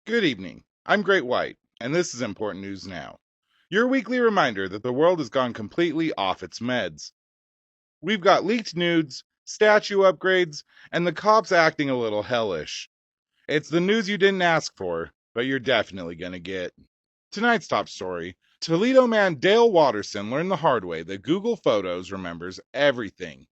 Good evening. I'm Great White, and this is Important News Now. Your weekly reminder that the world has gone completely off its meds. We've got leaked nudes, statue upgrades, and the cops acting a little hellish. It's the news you didn't ask for, but you're definitely gonna get. Tonight's top story: Toledo man Dale Watterson learned the hard way that Google Photos remembers everything.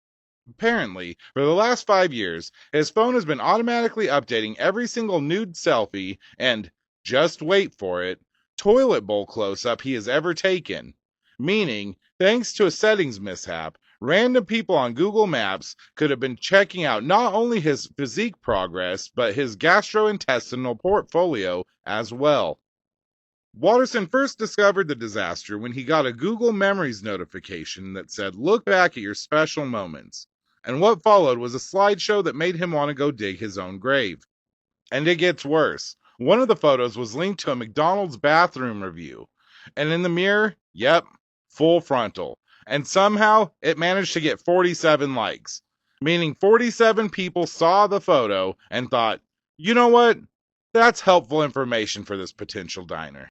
Apparently, for the last 5 years, his phone has been automatically updating every single nude selfie and, just wait for it, toilet bowl close up he has ever taken. Meaning, thanks to a settings mishap, random people on Google Maps could have been checking out not only his physique progress, but his gastrointestinal portfolio as well. Watterson first discovered the disaster when he got a Google Memories notification that said, "Look back at your special moments." And what followed was a slideshow that made him want to go dig his own grave. And it gets worse. One of the photos was linked to a McDonald's bathroom review. And in the mirror, yep, full frontal. And somehow it managed to get 47 likes. Meaning 47 people saw the photo and thought, you know what? That's helpful information for this potential diner.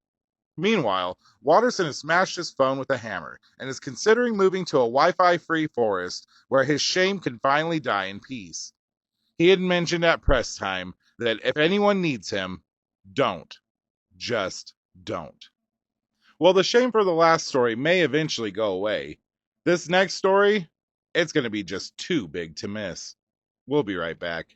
Meanwhile, Watterson has smashed his phone with a hammer and is considering moving to a Wi-Fi free forest where his shame can finally die in peace. He had mentioned at press time that if anyone needs him, don't. Just don't. Well, the shame for the last story may eventually go away. This next story, it's going to be just too big to miss. We'll be right back.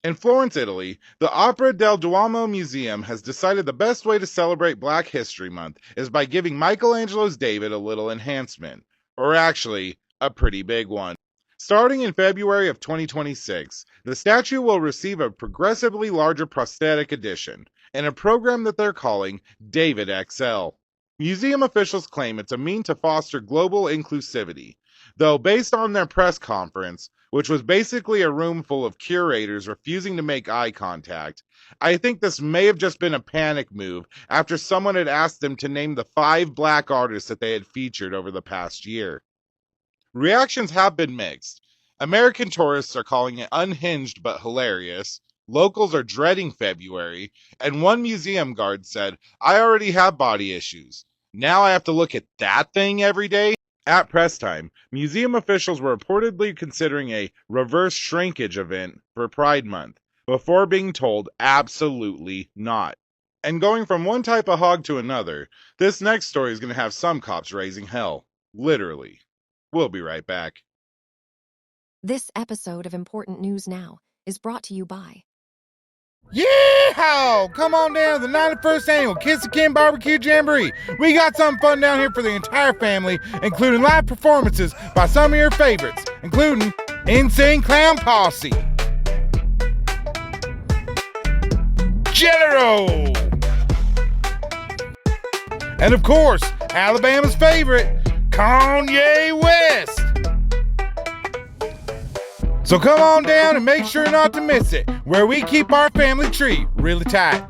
In Florence, Italy, the Opera del Duomo Museum has decided the best way to celebrate Black History Month is by giving Michelangelo's David a little enhancement, or actually, a pretty big one. Starting in February of 2026, the statue will receive a progressively larger prosthetic edition, in a program that they're calling David XL. Museum officials claim it's a mean to foster global inclusivity, though based on their press conference, which was basically a room full of curators refusing to make eye contact, I think this may have just been a panic move after someone had asked them to name the 5 black artists that they had featured over the past year. Reactions have been mixed. American tourists are calling it unhinged but hilarious. Locals are dreading February, and one museum guard said, "I already have body issues. Now I have to look at that thing every day?" At press time, museum officials were reportedly considering a reverse shrinkage event for Pride Month, before being told absolutely not. And going from one type of hog to another, this next story is going to have some cops raising hell. Literally. We'll be right back. This episode of Important News Now is brought to you by... Yeehaw! Come on down to the 91st Annual Kiss the Kin Barbecue Jamboree. We got something fun down here for the entire family, including live performances by some of your favorites, including Insane Clown Posse, Jello, and of course, Alabama's favorite, Kanye West. So come on down and make sure not to miss it, where we keep our family tree really tight.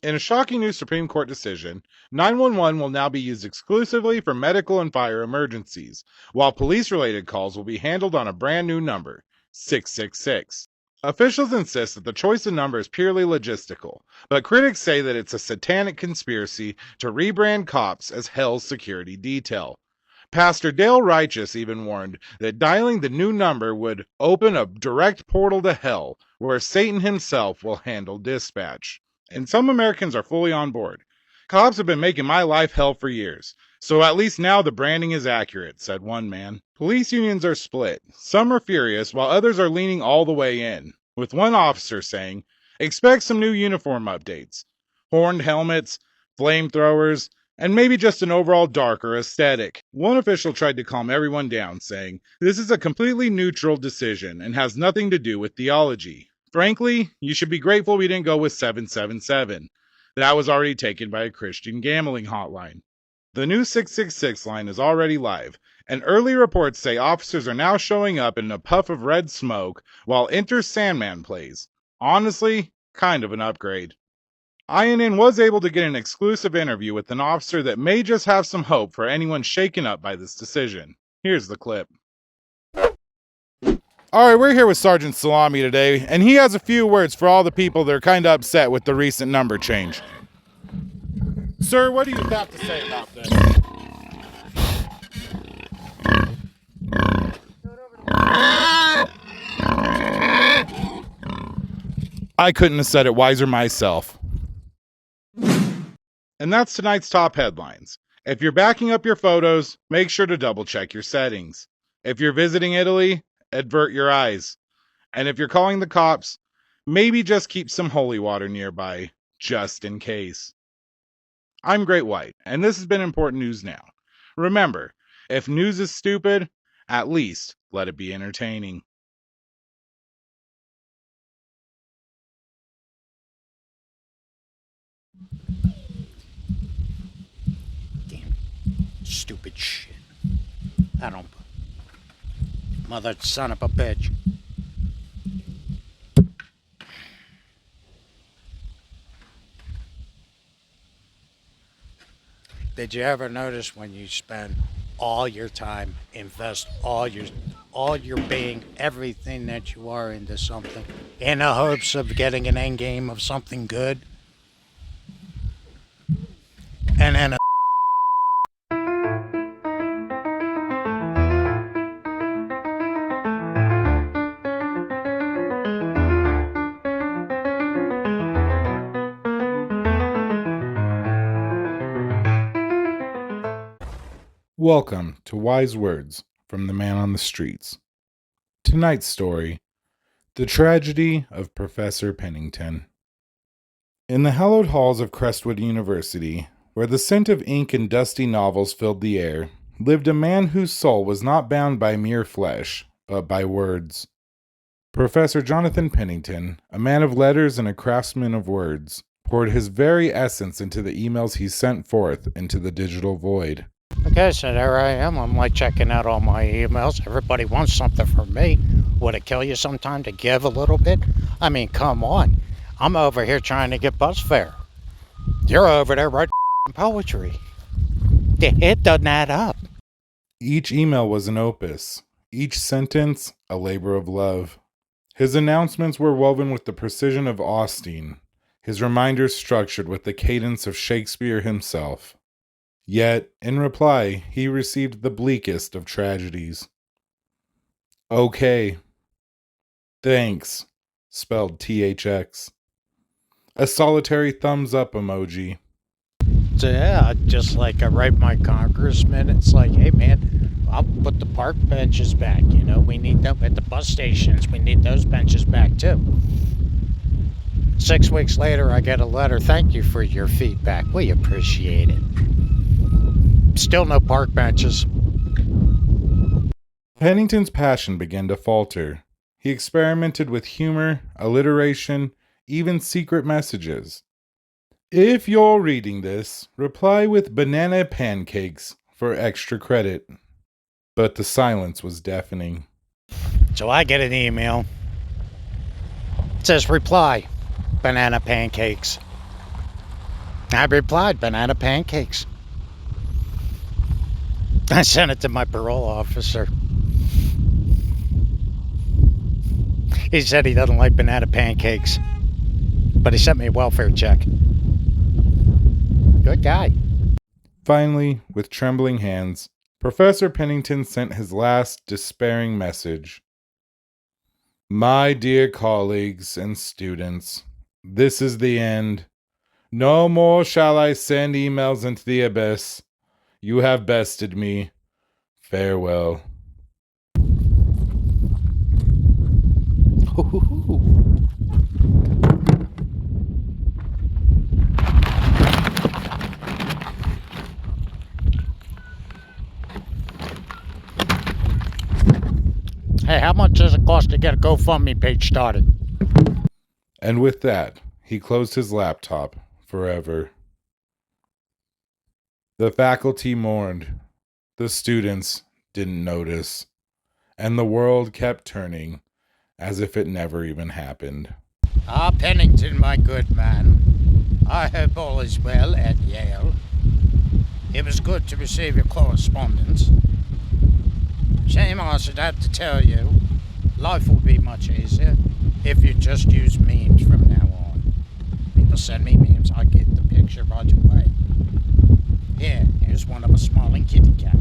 In a shocking new Supreme Court decision, 911 will now be used exclusively for medical and fire emergencies, while police-related calls will be handled on a brand new number, 666. Officials insist that the choice of number is purely logistical, but critics say that it's a satanic conspiracy to rebrand cops as hell's security detail. Pastor Dale Righteous even warned that dialing the new number would open a direct portal to hell, where Satan himself will handle dispatch. And some Americans are fully on board. Cops have been making my life hell for years. So at least now the branding is accurate, said one man. Police unions are split. Some are furious, while others are leaning all the way in, with one officer saying, expect some new uniform updates. Horned helmets, flamethrowers, and maybe just an overall darker aesthetic. One official tried to calm everyone down, saying, this is a completely neutral decision and has nothing to do with theology. Frankly, you should be grateful we didn't go with 777. That was already taken by a Christian gambling hotline. The new 666 line is already live, and early reports say officers are now showing up in a puff of red smoke while Enter Sandman plays. Honestly, kind of an upgrade. INN was able to get an exclusive interview with an officer that may just have some hope for anyone shaken up by this decision. Here's the clip. Alright, we're here with Sergeant Salami today, and he has a few words for all the people that are kind of upset with the recent number change. Sir, what do you have to say about this? I couldn't have said it wiser myself. And that's tonight's top headlines. If you're backing up your photos, make sure to double check your settings. If you're visiting Italy, avert your eyes. And if you're calling the cops, maybe just keep some holy water nearby, just in case. I'm Great White, and this has been Important News Now. Remember, if news is stupid, at least let it be entertaining. Damn stupid shit. I don't. Mother son of a bitch. Did you ever notice when you spend all your time, invest all your being, everything that you are into something, in the hopes of getting an end game of something good, and then Welcome to Wise Words from the Man on the Streets. Tonight's story, The Tragedy of Professor Pennington. In the hallowed halls of Crestwood University, where the scent of ink and dusty novels filled the air, lived a man whose soul was not bound by mere flesh, but by words. Professor Jonathan Pennington, a man of letters and a craftsman of words, poured his very essence into the emails he sent forth into the digital void. okay, so there I am. I'm like checking out all my emails. Everybody wants something from me. Would it kill you sometime to give a little bit? I mean, come on. I'm over here trying to get bus fare. You're over there writing poetry. It doesn't add up. Each email was an opus, each sentence a labor of love. His announcements were woven with the precision of Austin, his reminders structured with the cadence of Shakespeare himself. Yet, in reply, he received the bleakest of tragedies. Okay. Thanks, spelled THX. A solitary thumbs up emoji. So yeah, just like I write my congressman, it's like, hey man, I'll put the park benches back. You know, we need them at the bus stations. We need those benches back too. 6 weeks later, I get a letter. Thank you for your feedback. We appreciate it. Still no park benches. Pennington's passion began to falter. He experimented with humor, alliteration, even secret messages. If you're reading this, reply with banana pancakes for extra credit. But the silence was deafening. So I get an email. It says reply, banana pancakes. I replied, banana pancakes. I sent it to my parole officer. He said he doesn't like banana pancakes, but he sent me a welfare check. Good guy. Finally, with trembling hands, Professor Pennington sent his last despairing message. My dear colleagues and students, this is the end. No more shall I send emails into the abyss. You have bested me. Farewell. Hey, how much does it cost to get a GoFundMe page started? And with that, he closed his laptop forever. The faculty mourned. The students didn't notice. And the world kept turning as if it never even happened. Ah, Pennington, my good man. I hope all is well at Yale. It was good to receive your correspondence. Shame I should have to tell you, life will be much easier if you just use memes from now on. People send me memes, I get the picture right away. Here's one of a smiling kitty cat.